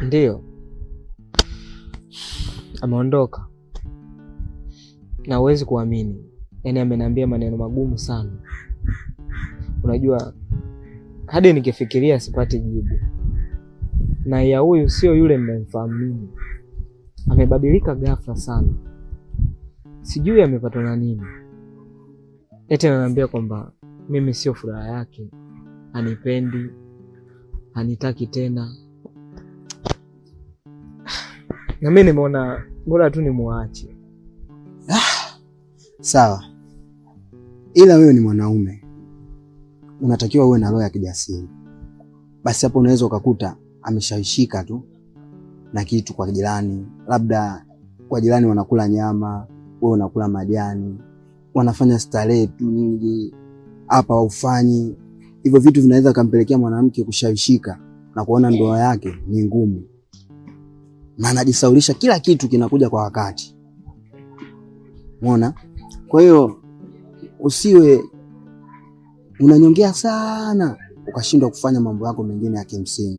Ndiyo, ameondoka na huwezi kuamini, yaani ameniambia maneno magumu sana. Unajua hadi nikifikiria sipati jibu. Na ya huyu sio yule ninayemfahamu mimi. Amebadilika ghafla sana, sijui amepatwa na nini. Eti ananiambia kwamba mimi sio furaha yake, hanipendi, hanitaki tena. Na mimi nimeona bora tu nimuache. Sawa, ila wewe ni mwanaume, unatakiwa uwe na roho ya kijasiri. Basi hapo unaweza ukakuta ameshawishika tu na kitu kwa jirani, labda kwa jirani wanakula nyama, wewe unakula majani, wanafanya starehe tu nyingi, hapa haufanyi. Hivyo vitu vinaweza kumpelekea mwanamke kushawishika na kuona ndoa yake ni ngumu, na anajisaulisha kila kitu kinakuja kwa wakati. Umeona? Kwa hiyo usiwe unanyongea sana ukashindwa kufanya mambo yako mengine ya kimsingi.